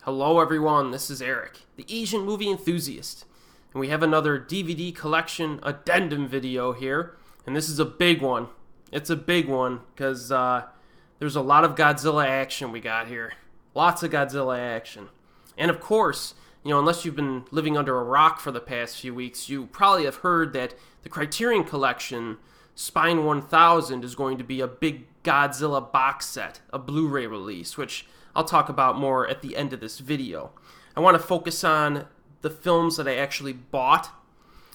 Hello everyone, this is Erik, the Asian movie enthusiast, and we have another DVD collection addendum video here, and this is a big one. It's a big one, because there's a lot of Godzilla action we got here. Lots of Godzilla action. And of course, unless you've been living under a rock for the past few weeks, you probably have heard that the Criterion Collection, Spine 1000, is going to be a big Godzilla box set, a Blu-ray release, which I'll talk about more at the end of this video. I want to focus on the films that I actually bought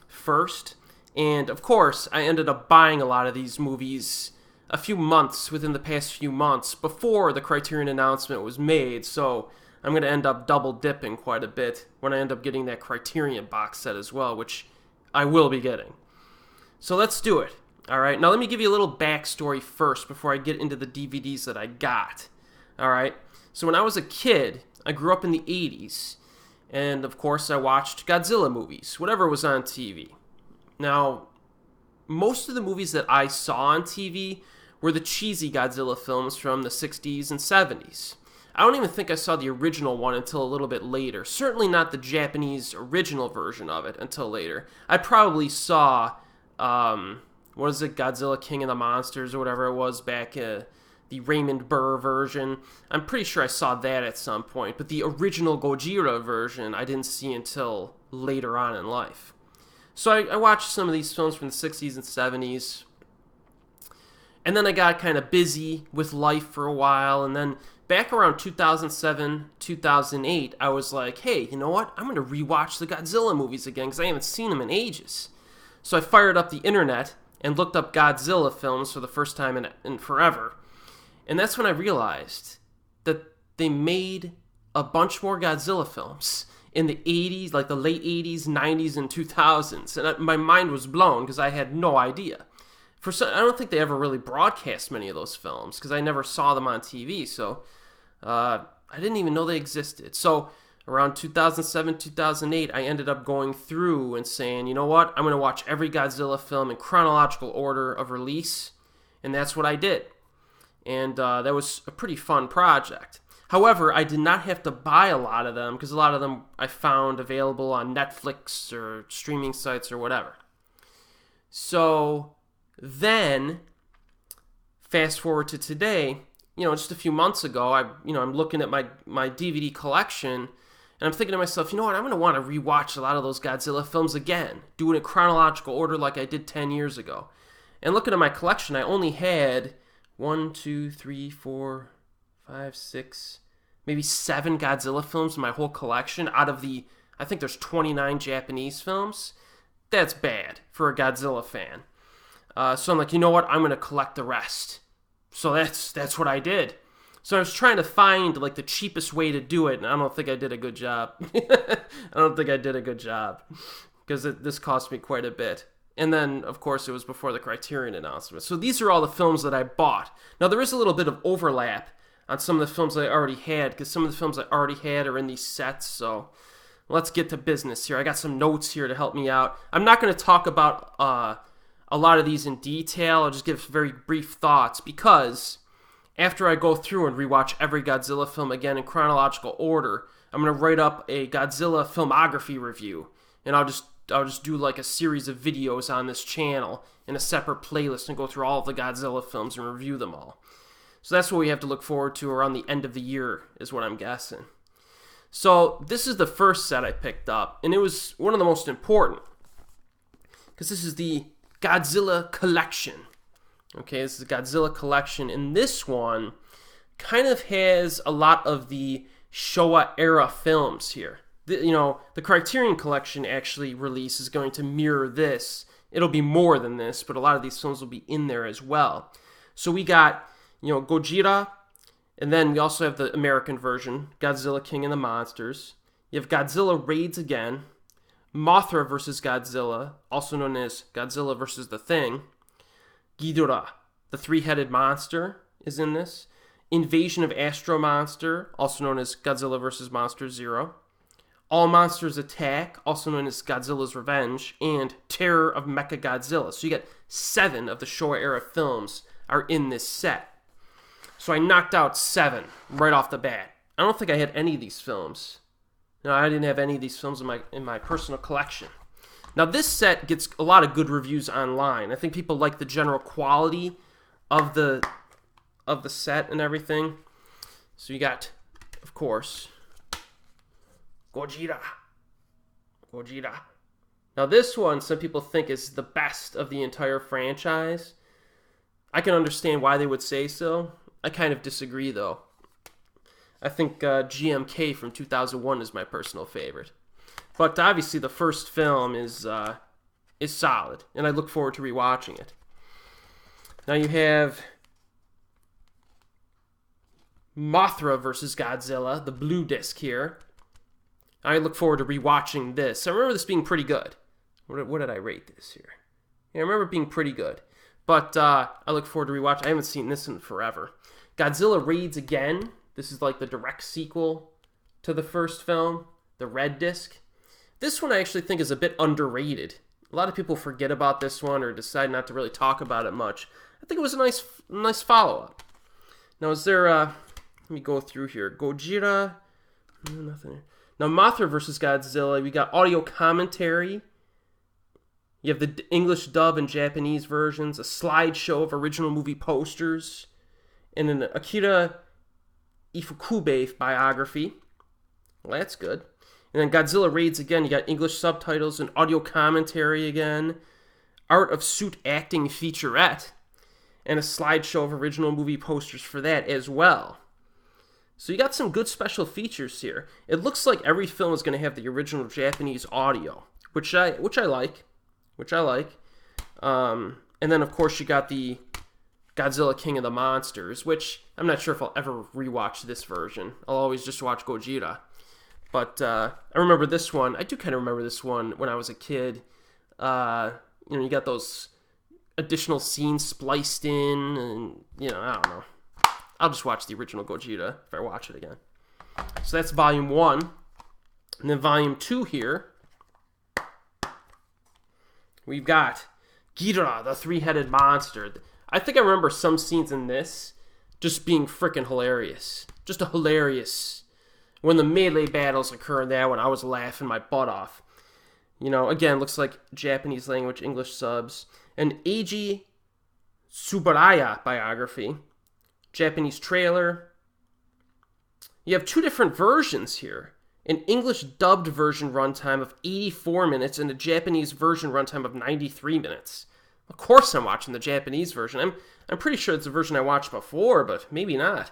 first. And of course, I ended up buying a lot of these movies within the past few months before the Criterion announcement was made. So I'm going to end up double dipping quite a bit when I end up getting that Criterion box set as well, which I will be getting. So let's do it. Alright, now let me give you a little backstory first before I get into the DVDs that I got. Alright, so when I was a kid, I grew up in the 80s, and of course I watched Godzilla movies, whatever was on TV. Now, most of the movies that I saw on TV were the cheesy Godzilla films from the 60s and 70s. I don't even think I saw the original one until a little bit later. Certainly not the Japanese original version of it until later. I probably saw, Godzilla King of the Monsters or whatever it was back, the Raymond Burr version. I'm pretty sure I saw that at some point, but the original Gojira version I didn't see until later on in life. So I watched some of these films from the 60s and 70s, and then I got kind of busy with life for a while, and then back around 2007, 2008, I was like, hey, you know what? I'm going to rewatch the Godzilla movies again because I haven't seen them in ages. So I fired up the internet and looked up Godzilla films for the first time in forever. And that's when I realized that they made a bunch more Godzilla films in the 80s, like the late 80s, 90s, and 2000s. And my mind was blown because I had no idea. I don't think they ever really broadcast many of those films because I never saw them on TV. So I didn't even know they existed. So around 2007, 2008, I ended up going through and saying, you know what? I'm going to watch every Godzilla film in chronological order of release. And that's what I did. And that was a pretty fun project. However, I did not have to buy a lot of them because a lot of them I found available on Netflix or streaming sites or whatever. So then, fast forward to today, just a few months ago, I'm looking at my DVD collection, and I'm thinking to myself, you know what, I'm going to want to rewatch a lot of those Godzilla films again, do it in chronological order like I did 10 years ago. And looking at my collection, I only had 1, 2, 3, 4, 5, 6, maybe 7 Godzilla films in my whole collection out of I think there's 29 Japanese films. That's bad for a Godzilla fan. So I'm like, you know what? I'm going to collect the rest. So that's what I did. So I was trying to find like the cheapest way to do it, and I don't think I did a good job. Because this cost me quite a bit. And then, of course, it was before the Criterion announcement. So these are all the films that I bought. Now, there is a little bit of overlap on some of the films I already had, because some of the films I already had are in these sets. So let's get to business here. I got some notes here to help me out. I'm not going to talk about a lot of these in detail. I'll just give very brief thoughts, because after I go through and rewatch every Godzilla film again in chronological order, I'm going to write up a Godzilla filmography review, and I'll just do like a series of videos on this channel in a separate playlist and go through all of the Godzilla films and review them all. So that's what we have to look forward to around the end of the year, is what I'm guessing. So this is the first set I picked up, and it was one of the most important, because this is the Godzilla Collection. Okay, this is the Godzilla Collection, and this one kind of has a lot of the Showa era films here. The Criterion Collection actually release is going to mirror this. It'll be more than this, but a lot of these films will be in there as well. So we got, Gojira, and then we also have the American version, Godzilla King of the Monsters. You have Godzilla Raids Again, Mothra vs. Godzilla, also known as Godzilla vs. the Thing. Ghidorah, the three-headed monster, is in this. Invasion of Astro-Monster, also known as Godzilla vs. Monster Zero. All Monsters Attack, also known as Godzilla's Revenge, and Terror of Mechagodzilla. So you get 7 of the Showa-era films are in this set. So I knocked out 7 right off the bat. I don't think I had any of these films. No, I didn't have any of these films in my personal collection. Now, this set gets a lot of good reviews online. I think people like the general quality of the set and everything. So you got, of course, Gojira. Now, this one, some people think is the best of the entire franchise. I can understand why they would say so. I kind of disagree, though. I think GMK from 2001 is my personal favorite. But obviously the first film is solid, and I look forward to rewatching it. Now you have Mothra versus Godzilla, the blue disc here. I look forward to rewatching this. I remember this being pretty good. What did I rate this here? Yeah, I remember it being pretty good. But I look forward to rewatching. I haven't seen this in forever. Godzilla Raids Again. This is like the direct sequel to the first film, the red disc. This one I actually think is a bit underrated. A lot of people forget about this one or decide not to really talk about it much. I think it was a nice follow-up. Now, is there let me go through here. Gojira. Nothing. Now, Mothra versus Godzilla. We got audio commentary. You have the English dub and Japanese versions, a slideshow of original movie posters, and an Akira Ifukube biography. Well, that's good. And then Godzilla Raids Again, you got English subtitles and audio commentary again, Art of Suit Acting featurette, and a slideshow of original movie posters for that as well. So you got some good special features here. It looks like every film is going to have the original Japanese audio, which I like. And then, of course, you got the Godzilla King of the Monsters, which I'm not sure if I'll ever rewatch this version. I'll always just watch Gojira. But I remember this one. I do kind of remember this one when I was a kid. You got those additional scenes spliced in, and, I don't know. I'll just watch the original Gojira if I watch it again. So that's Volume 1. And then Volume 2 here, we've got Ghidorah, the three-headed monster. I think I remember some scenes in this just being freaking hilarious. Just a hilarious. When the melee battles occur in that one, I was laughing my butt off. Again, looks like Japanese language, English subs. An Eiji Tsuburaya biography. Japanese trailer. You have two different versions here. An English dubbed version runtime of 84 minutes and a Japanese version runtime of 93 minutes. Of course I'm watching the Japanese version. I'm pretty sure it's the version I watched before, but maybe not.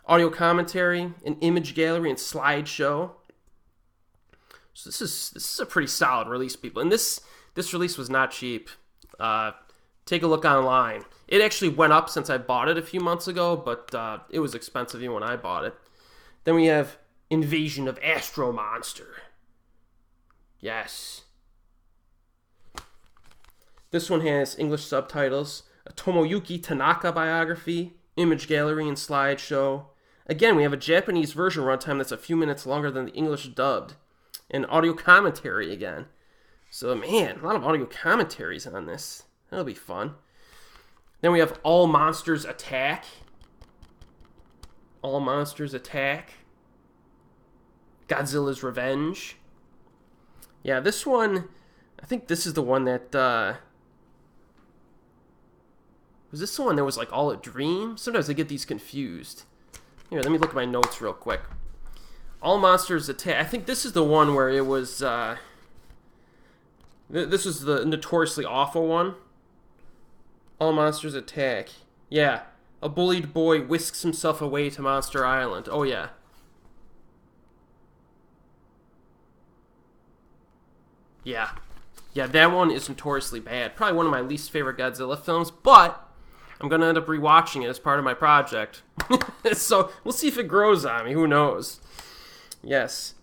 Audio commentary, an image gallery, and slideshow. So this is a pretty solid release, people. And this release was not cheap. Take a look online. It actually went up since I bought it a few months ago, but it was expensive even when I bought it. Then we have Invasion of Astro-Monster. Yes. This one has English subtitles, a Tomoyuki Tanaka biography, image gallery, and slideshow. Again, we have a Japanese version runtime that's a few minutes longer than the English dubbed. And audio commentary again. So, man, a lot of audio commentaries on this. That'll be fun. Then we have All Monsters Attack. All Monsters Attack. Godzilla's Revenge. Yeah, this one, I think this is the one that, was this the one that was like all a dream? Sometimes I get these confused. Here, let me look at my notes real quick. All Monsters Attack. I think this is the one where it was, this was the notoriously awful one. All Monsters Attack. Yeah. A bullied boy whisks himself away to Monster Island. Oh, yeah. Yeah. Yeah, that one is notoriously bad. Probably one of my least favorite Godzilla films, but I'm going to end up rewatching it as part of my project. So, we'll see if it grows on me. Who knows? Yes.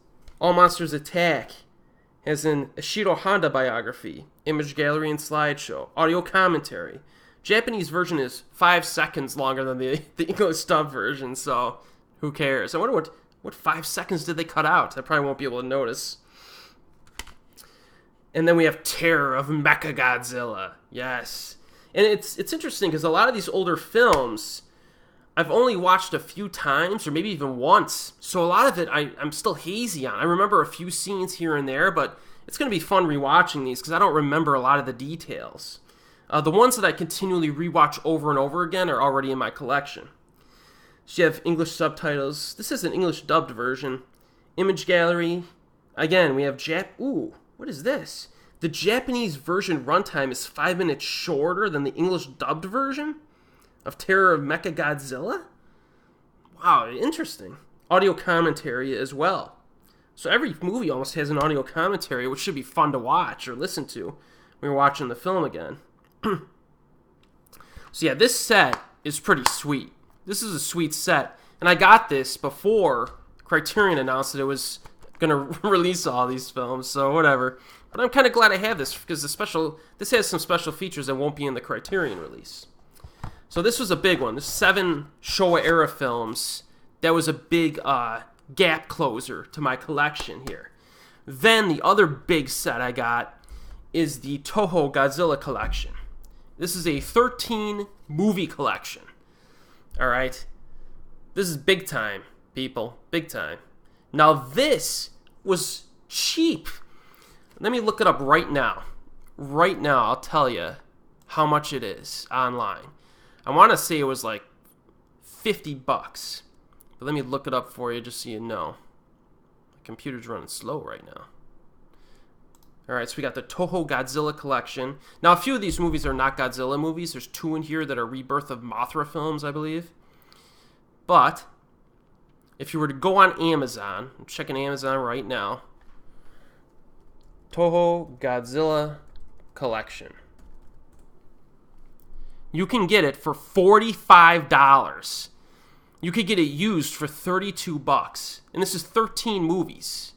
All Monsters Attack has an Ishiro Honda biography, image gallery and slideshow, audio commentary. Japanese version is 5 seconds longer than the English dub version, so who cares? I wonder what 5 seconds did they cut out? I probably won't be able to notice. And then we have Terror of Mechagodzilla. Yes. And it's interesting because a lot of these older films, I've only watched a few times, or maybe even once, so a lot of it I'm still hazy on. I remember a few scenes here and there, but it's going to be fun rewatching these because I don't remember a lot of the details. The ones that I continually rewatch over and over again are already in my collection. So you have English subtitles. This is an English dubbed version. Image gallery. Again, we have Ooh, what is this? The Japanese version runtime is 5 minutes shorter than the English dubbed version of Terror of Mechagodzilla? Wow, interesting. Audio commentary as well. So every movie almost has an audio commentary, which should be fun to watch or listen to when you're watching the film again. So yeah, this set is pretty sweet. This is a sweet set. And I got this before Criterion announced that it was going to release all these films, so whatever. But I'm kind of glad I have this because this has some special features that won't be in the Criterion release. So this was a big one. This 7 Showa era films. That was a big gap closer to my collection here. Then the other big set I got is the Toho Godzilla Collection. This is a 13 movie collection. All right. This is big time, people. Big time. Now this was cheap. Let me look it up right now. Right now, I'll tell you how much it is online. I want to say it was like $50. But let me look it up for you just so you know. My computer's running slow right now. Alright, so we got the Toho Godzilla Collection. Now, a few of these movies are not Godzilla movies. There's 2 in here that are Rebirth of Mothra films, I believe. But if you were to go on Amazon, I'm checking Amazon right now. Toho Godzilla Collection. You can get it for $45. You could get it used for $32. And this is 13 movies.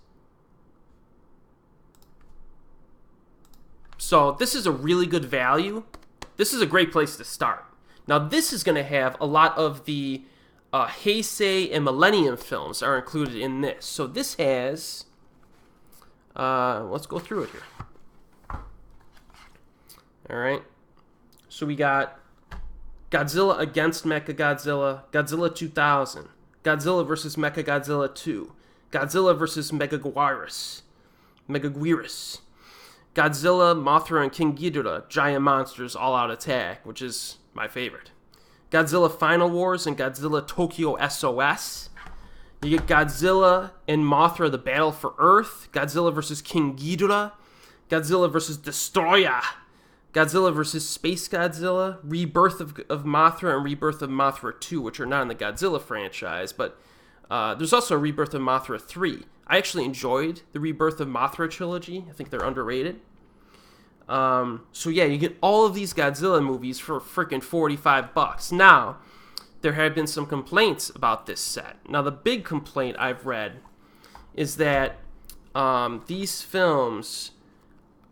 So this is a really good value. This is a great place to start. Now this is going to have a lot of the Heisei and Millennium films are included in this. So this has... let's go through it here. Alright. So we got Godzilla against Mechagodzilla, Godzilla 2000, Godzilla vs. Mechagodzilla 2, Godzilla vs. Megaguirus, Godzilla, Mothra, and King Ghidorah, Giant Monsters All-Out Attack, which is my favorite. Godzilla Final Wars and Godzilla Tokyo S.O.S. You get Godzilla and Mothra, The Battle for Earth, Godzilla vs. King Ghidorah, Godzilla vs. Destroyah, Godzilla vs. Space Godzilla, Rebirth of Mothra, and Rebirth of Mothra 2, which are not in the Godzilla franchise, but there's also a Rebirth of Mothra 3. I actually enjoyed the Rebirth of Mothra trilogy. I think they're underrated. So yeah, you get all of these Godzilla movies for freaking $45. Now, there have been some complaints about this set. Now, the big complaint I've read is that these films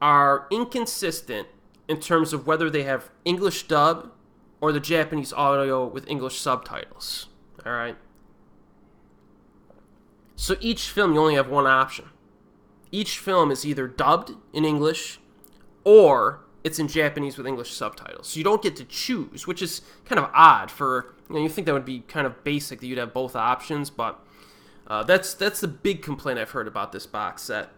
are inconsistent in terms of whether they have English dub or the Japanese audio with English subtitles. All right? So each film, you only have one option. Each film is either dubbed in English or it's in Japanese with English subtitles. So you don't get to choose, which is kind of odd for, you think that would be kind of basic that you'd have both options, but that's the big complaint I've heard about this box set.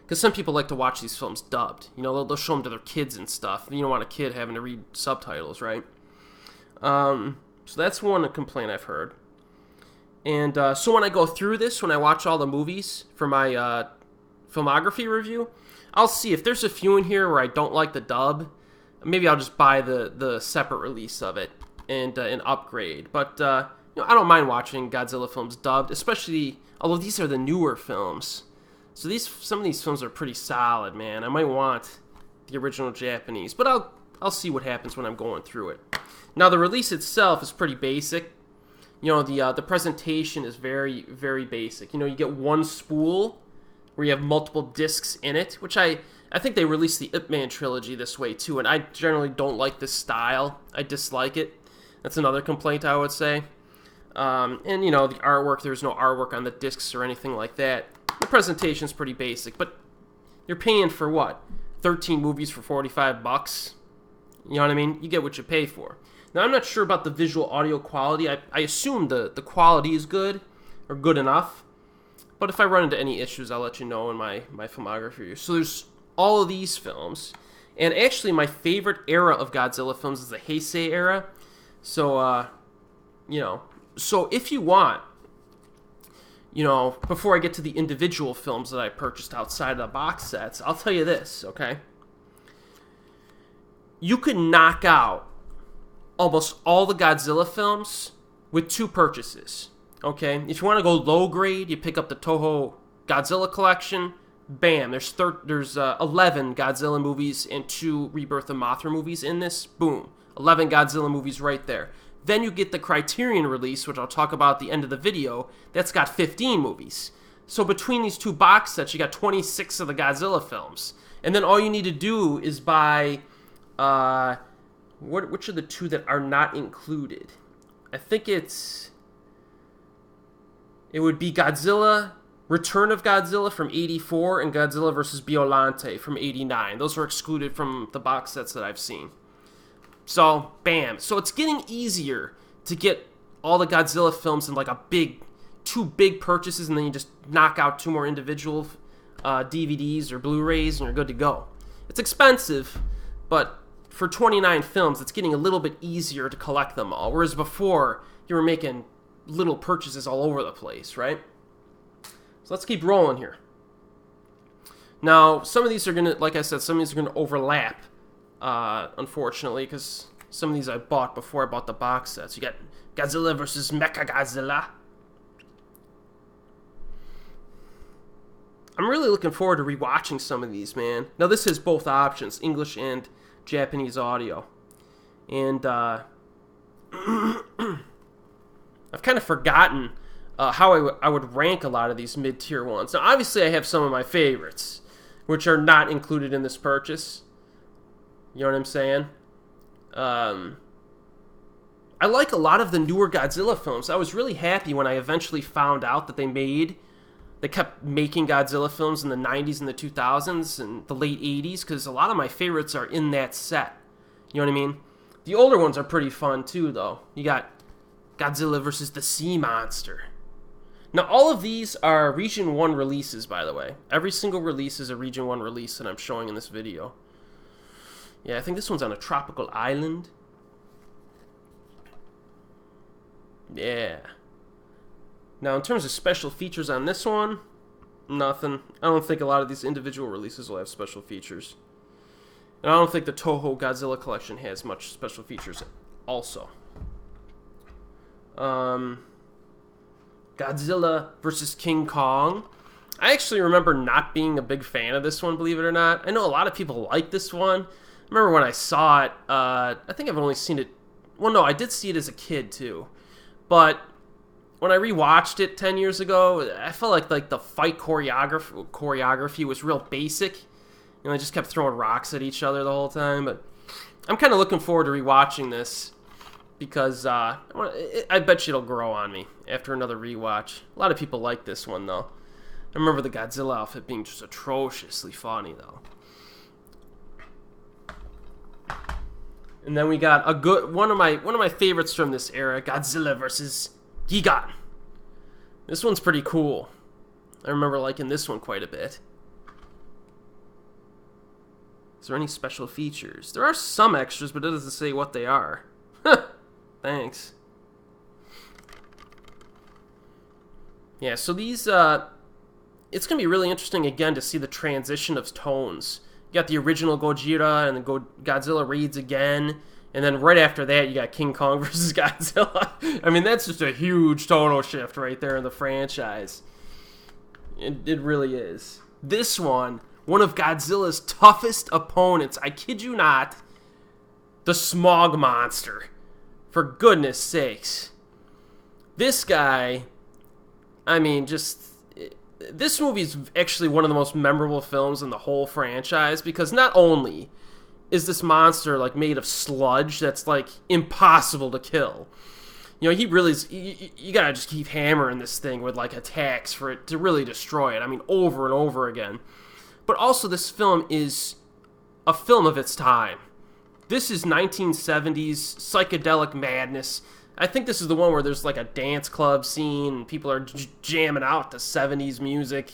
Because some people like to watch these films dubbed. They'll show them to their kids and stuff. You don't want a kid having to read subtitles, right? So that's one complaint I've heard. And so when I go through this, when I watch all the movies for my filmography review, I'll see if there's a few in here where I don't like the dub. Maybe I'll just buy the separate release of it and upgrade. But I don't mind watching Godzilla films dubbed, especially although these are the newer films. So some of these films are pretty solid, man. I might want the original Japanese, but I'll see what happens when I'm going through it. Now the release itself is pretty basic. The presentation is very, very basic. You get one spool where you have multiple discs in it, which I think they released the Ip Man trilogy this way too, and I generally don't like this style. I dislike it. That's another complaint I would say. And the artwork, there's no artwork on the discs or anything like that. The presentation's pretty basic, but you're paying for what? 13 movies for $45? You know what I mean? You get what you pay for. Now, I'm not sure about the visual audio quality. I assume the quality is good, or good enough. But if I run into any issues, I'll let you know in my filmography review. So there's all of these films. And actually, my favorite era of Godzilla films is the Heisei era. So, so if you want, before I get to the individual films that I purchased outside of the box sets, I'll tell you this, okay? You could knock out almost all the Godzilla films with 2 purchases, okay? If you want to go low grade, you pick up the Toho Godzilla Collection. Bam, there's 11 Godzilla movies and 2 Rebirth of Mothra movies in this. Boom, 11 Godzilla movies right there. Then you get the Criterion release, which I'll talk about at the end of the video. That's got 15 movies. So between these 2 box sets, you got 26 of the Godzilla films. And then all you need to do is buy, which are the 2 that are not included? I think it would be Godzilla, Return of Godzilla from 84, and Godzilla vs. Biollante from 89. Those were excluded from the box sets that I've seen. So, bam. So it's getting easier to get all the Godzilla films in like 2 big purchases, and then you just knock out 2 more individual DVDs or Blu-rays, and you're good to go. It's expensive, but for 29 films, it's getting a little bit easier to collect them all. Whereas before, you were making little purchases all over the place, right? So let's keep rolling here. Now, some of these are going to, like I said, some of these are going to overlap, unfortunately, because some of these I bought before I bought the box sets. You got Godzilla vs. Mechagodzilla. I'm really looking forward to rewatching some of these, man. Now, this has both options, English and Japanese audio. And I've kind of forgotten how I would rank a lot of these mid-tier ones. Now, obviously, I have some of my favorites, which are not included in this purchase. You know what I'm saying? I like a lot of the newer Godzilla films. I was really happy when I eventually found out that they kept making Godzilla films in the 90s and the 2000s and the late 80s, because a lot of my favorites are in that set. You know what I mean? The older ones are pretty fun, too, though. You got Godzilla vs. the Sea Monster. Now, all of these are Region 1 releases, by the way. Every single release is a Region 1 release that I'm showing in this video. Yeah, I think this one's on a tropical island. Yeah. Now, in terms of special features on this one, nothing. I don't think a lot of these individual releases will have special features. And I don't think the Toho Godzilla Collection has much special features also. Godzilla vs. King Kong. I actually remember not being a big fan of this one, believe it or not. I know a lot of people like this one. I remember when I saw it, I think I've only seen it... Well, no, I did see it as a kid, too. But when I rewatched it 10 years ago, I felt like the fight choreography was real basic. You know, they just kept throwing rocks at each other the whole time. But I'm kind of looking forward to rewatching this, because I bet you it'll grow on me after another rewatch. A lot of people like this one, though. I remember the Godzilla outfit being just atrociously funny, though. And then we got one of my favorites from this era, Godzilla vs. Gigan. This one's pretty cool. I remember liking this one quite a bit. Is there any special features? There are some extras, but it doesn't say what they are. Thanks. Yeah, so these, it's going to be really interesting, again, to see the transition of tones. You got the original Gojira, and then Godzilla raids again, and then right after that, you got King Kong versus Godzilla. I mean, that's just a huge tonal shift right there in the franchise. It really is. This one of Godzilla's toughest opponents, I kid you not, the Smog monster. For goodness sakes. This guy, I mean, this movie is actually one of the most memorable films in the whole franchise, because not only is this monster like made of sludge that's like impossible to kill. You know, he really is, you gotta just keep hammering this thing with like attacks for it to really destroy it. I mean, over and over again. But also, this film is a film of its time. This is 1970s psychedelic madness. I think this is the one where there's like a dance club scene and people are jamming out to 70s music,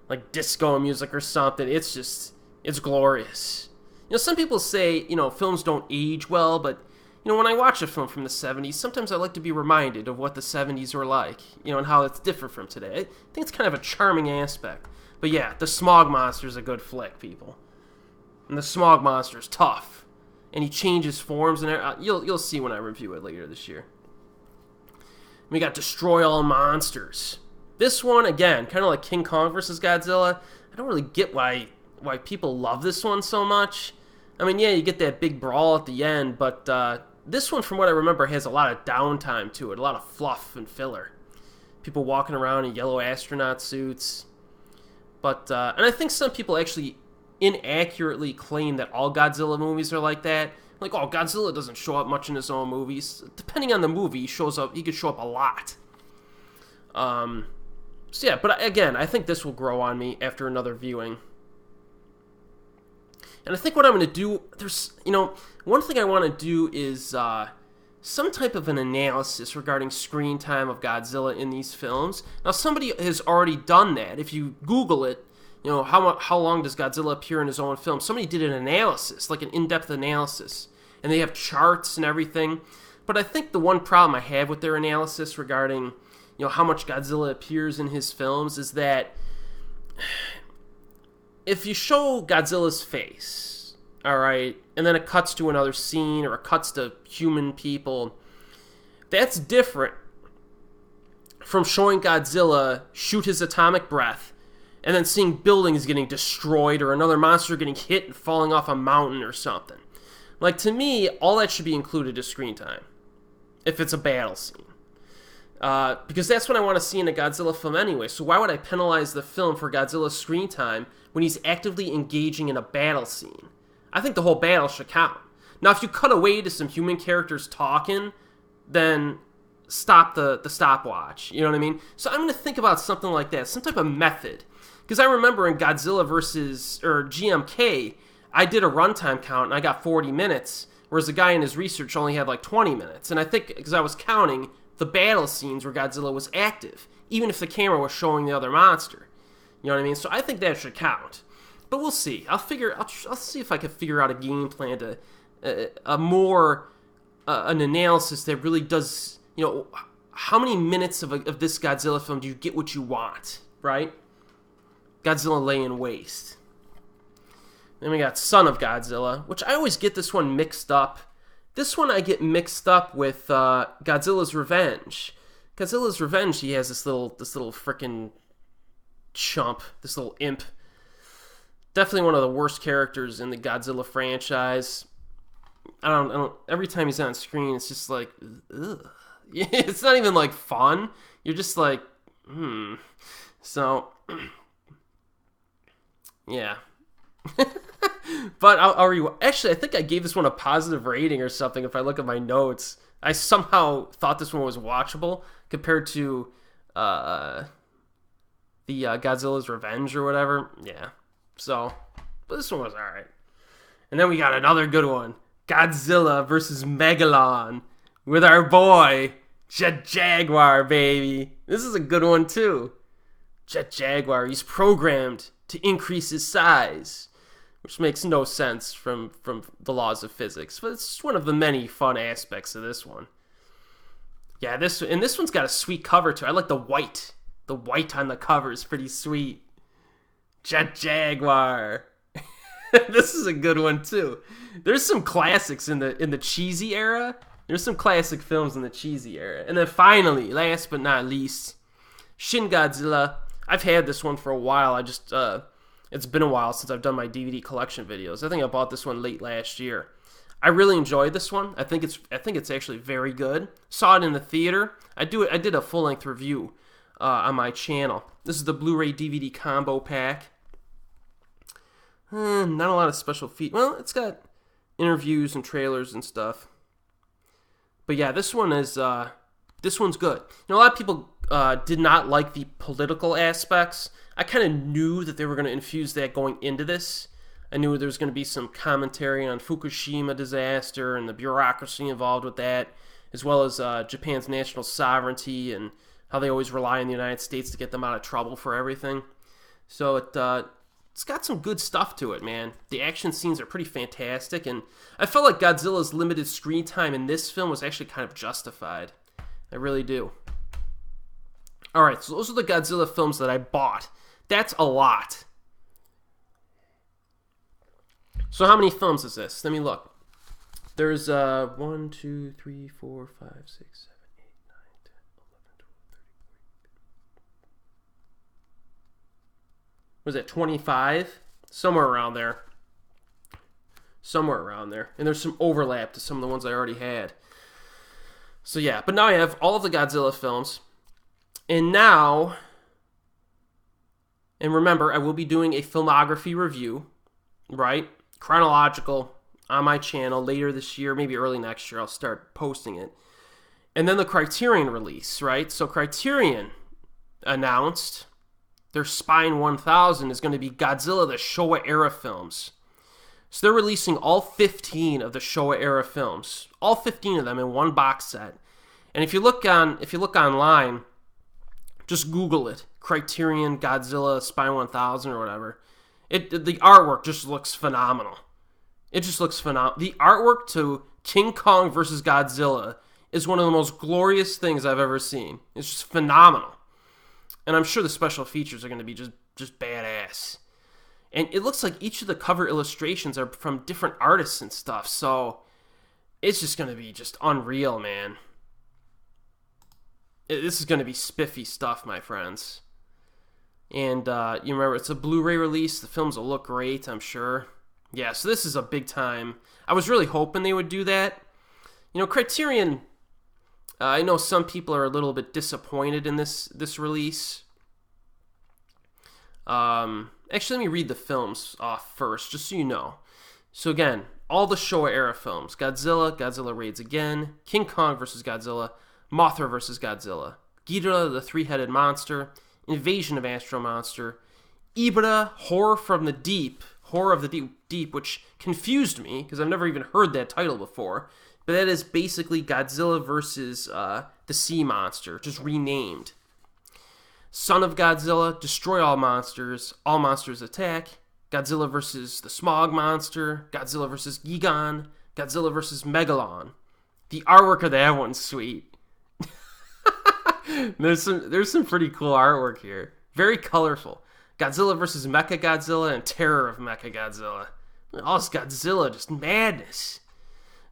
like disco music or something. It's glorious. You know, some people say, you know, films don't age well, but, you know, when I watch a film from the 70s, sometimes I like to be reminded of what the 70s were like, you know, and how it's different from today. I think it's kind of a charming aspect. But yeah, the Smog Monster is a good flick, people. And the Smog Monster is tough. And he changes forms, and you'll see when I review it later this year. We got Destroy All Monsters. This one, again, kind of like King Kong vs. Godzilla. I don't really get why people love this one so much. I mean, yeah, you get that big brawl at the end, but this one, from what I remember, has a lot of downtime to it, a lot of fluff and filler. People walking around in yellow astronaut suits. But, and I think some people actually inaccurately claim that all Godzilla movies are like that. Like, oh, Godzilla doesn't show up much in his own movies. Depending on the movie, he could show up a lot. So yeah, but again, I think this will grow on me after another viewing. And I think what I'm going to do, one thing I want to do is some type of an analysis regarding screen time of Godzilla in these films. Now, somebody has already done that. If you Google it, you know, how long does Godzilla appear in his own film? Somebody did an analysis, like an in-depth analysis. And they have charts and everything. But I think the one problem I have with their analysis regarding, you know, how much Godzilla appears in his films is that if you show Godzilla's face, all right, and then it cuts to another scene or it cuts to human people, that's different from showing Godzilla shoot his atomic breath and then seeing buildings getting destroyed or another monster getting hit and falling off a mountain or something. Like, to me, all that should be included as screen time, if it's a battle scene. Because that's what I want to see in a Godzilla film anyway, so why would I penalize the film for Godzilla's screen time when he's actively engaging in a battle scene? I think the whole battle should count. Now, if you cut away to some human characters talking, then stop the stopwatch, you know what I mean? So I'm going to think about something like that, some type of method. Because I remember in Godzilla GMK, I did a runtime count and I got 40 minutes, whereas the guy in his research only had like 20 minutes. And I think, because I was counting the battle scenes where Godzilla was active, even if the camera was showing the other monster. You know what I mean? So I think that should count. But we'll see. I'll see if I can figure out a game plan to, an analysis that really does, you know, how many minutes of this Godzilla film do you get what you want, right? Godzilla laying waste. Then we got Son of Godzilla, which I always get this one mixed up. This one I get mixed up with Godzilla's Revenge. Godzilla's Revenge, he has this little frickin' chump, this little imp. Definitely one of the worst characters in the Godzilla franchise. I don't. Every time he's on screen, it's just like, ugh. It's not even like fun. You're just like, So, yeah. But actually, I think I gave this one a positive rating or something. If I look at my notes, I somehow thought this one was watchable compared to the Godzilla's Revenge or whatever. Yeah. So, but this one was alright. And then we got another good one. Godzilla versus Megalon with our boy, Jet Jaguar, baby. This is a good one, too. Jet Jaguar, he's programmed to increase his size, which makes no sense from the laws of physics. But it's just one of the many fun aspects of this one. Yeah, this one's got a sweet cover, too. I like the white. The white on the cover is pretty sweet. Jet Jaguar. This is a good one too. There's some classics in the cheesy era. There's some classic films in the cheesy era. And then finally, last but not least, Shin Godzilla. I've had this one for a while. It's been a while since I've done my DVD collection videos. I think I bought this one late last year. I really enjoyed this one. I think it's actually very good. Saw it in the theater. I did a full-length review on my channel. This is the Blu-ray DVD combo pack. Not a lot of special features. Well, it's got interviews and trailers and stuff. But yeah, this one's good. You know, a lot of people did not like the political aspects. I kind of knew that they were going to infuse that going into this. I knew there was going to be some commentary on Fukushima disaster and the bureaucracy involved with that, as well as Japan's national sovereignty and how they always rely on the United States to get them out of trouble for everything. So it's got some good stuff to it, man. The action scenes are pretty fantastic, and I felt like Godzilla's limited screen time in this film was actually kind of justified. I really do. Alright, so those are the Godzilla films that I bought. That's a lot. So how many films is this? Let me look. There's 1, 2, 3, 4, 5, 6, 7, 8, 9, 10, 11, 12, 13, 14. Was it 25? Somewhere around there. Somewhere around there. And there's some overlap to some of the ones I already had. So yeah, but now I have all of the Godzilla films. And now, and remember, I will be doing a filmography review, right? Chronological, on my channel later this year, maybe early next year. I'll start posting it. And then the Criterion release, right? So Criterion announced their Spine 1000 is going to be Godzilla, the Showa era films. So they're releasing all 15 of the Showa era films, all 15 of them in one box set. And if you look online, just Google it, Criterion Godzilla Spine 1000 or whatever. The artwork just looks phenomenal. It just looks phenomenal. The artwork to King Kong versus Godzilla is one of the most glorious things I've ever seen. It's just phenomenal. And I'm sure the special features are going to be just badass. And it looks like each of the cover illustrations are from different artists and stuff. So it's just going to be just unreal, man. This is going to be spiffy stuff, my friends. And you remember, it's a Blu-ray release. The films will look great, I'm sure. Yeah, so this is a big time. I was really hoping they would do that. You know, Criterion, I know some people are a little bit disappointed in this release. Actually, let me read the films off first, just so you know. So again, all the Showa era films. Godzilla, Godzilla Raids Again, King Kong vs. Godzilla, Mothra vs. Godzilla, Ghidorah the Three-Headed Monster, Invasion of Astro-Monster, Ibra, Horror of the Deep, which confused me, because I've never even heard that title before. But that is basically Godzilla versus the Sea Monster, just renamed. Son of Godzilla, Destroy All Monsters Attack, Godzilla vs. the Smog Monster, Godzilla vs. Gigan, Godzilla vs. Megalon. The artwork of that one's sweet. There's some pretty cool artwork here. Very colorful. Godzilla vs. Mechagodzilla and Terror of Mechagodzilla. All this Godzilla, just madness.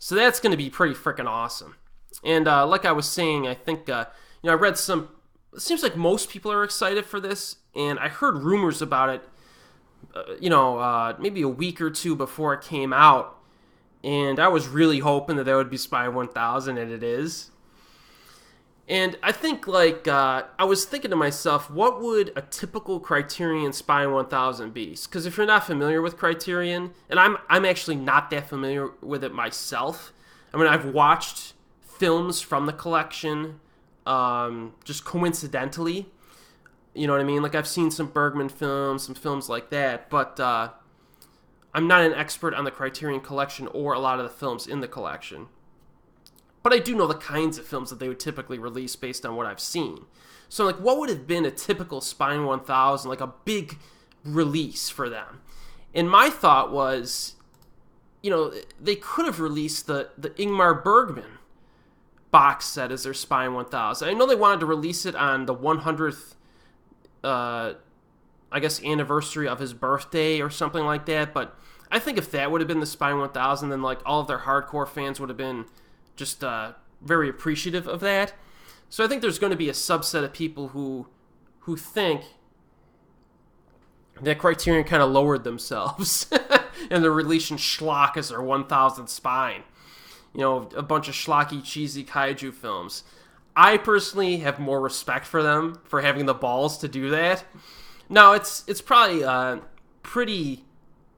So that's going to be pretty freaking awesome. And like I was saying, I think, I read some... It seems like most people are excited for this, and I heard rumors about it, maybe a week or two before it came out, and I was really hoping that would be Spy 1000, and it is. And I think, I was thinking to myself, what would a typical Criterion Spy 1000 be? Because if you're not familiar with Criterion, and I'm actually not that familiar with it myself. I mean, I've watched films from the collection, just coincidentally. You know what I mean? Like, I've seen some Bergman films, some films like that, but I'm not an expert on the Criterion Collection or a lot of the films in the collection. But I do know the kinds of films that they would typically release based on what I've seen. So, like, what would have been a typical Spine 1000, like a big release for them? And my thought was, they could have released the Ingmar Bergman box set as their Spine 1000. I know they wanted to release it on the 100th, anniversary of his birthday or something like that. But I think if that would have been the Spine 1000, then, like, all of their hardcore fans would have been just very appreciative of that. So I think there's going to be a subset of people who think that Criterion kind of lowered themselves and they're releasing schlock as their 1000th Spine. A bunch of schlocky, cheesy kaiju films. I personally have more respect for them for having the balls to do that. Now, it's probably pretty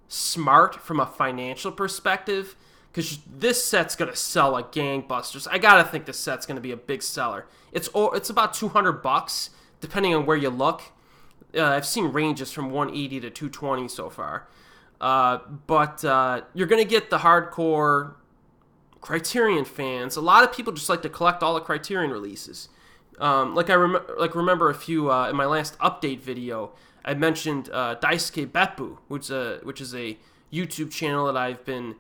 smart from a financial perspective, because this set's going to sell like gangbusters. I got to think this set's going to be a big seller. It's about $200, depending on where you look. I've seen ranges from $180 to $220 so far. But you're going to get the hardcore Criterion fans. A lot of people just like to collect all the Criterion releases. Remember a few in my last update video, I mentioned Daisuke Beppu, which is a YouTube channel that I've been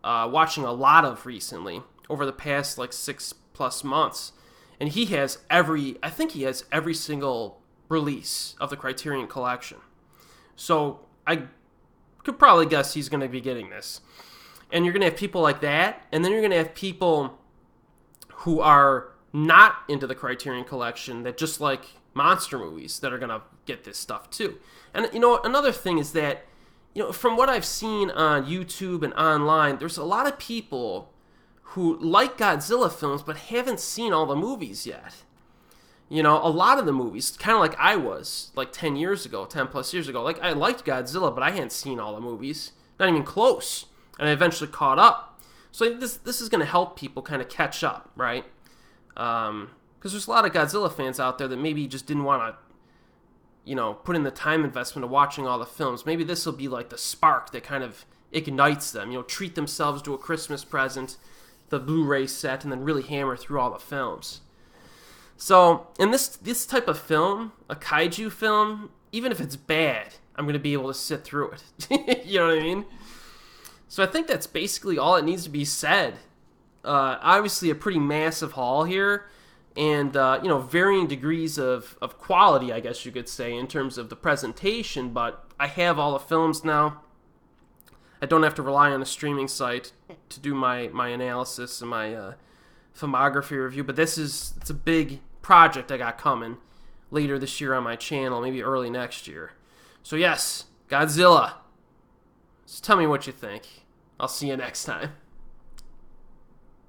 watching a lot of recently over the past 6+ months, and he has every single release of the Criterion Collection. So I could probably guess he's going to be getting this. And you're going to have people like that, and then you're going to have people who are not into the Criterion Collection that just like monster movies that are going to get this stuff too. And another thing is that, from what I've seen on YouTube and online, there's a lot of people who like Godzilla films but haven't seen all the movies yet. A lot of the movies, kind of like I was, 10 plus years ago. I liked Godzilla, but I hadn't seen all the movies. Not even close. And I eventually caught up. So this is going to help people kind of catch up, right? Because there's a lot of Godzilla fans out there that maybe just didn't want to, put in the time investment of watching all the films. Maybe this will be like the spark that kind of ignites them. Treat themselves to a Christmas present, the Blu-ray set, and then really hammer through all the films. So, in this type of film, a kaiju film, even if it's bad, I'm going to be able to sit through it. You know what I mean? So I think that's basically all that needs to be said. Obviously, a pretty massive haul here, and varying degrees of quality, I guess you could say, in terms of the presentation. But I have all the films now. I don't have to rely on a streaming site to do my analysis and my filmography review. But it's a big project I got coming later this year on my channel, maybe early next year. So yes, Godzilla. So tell me what you think. I'll see you next time.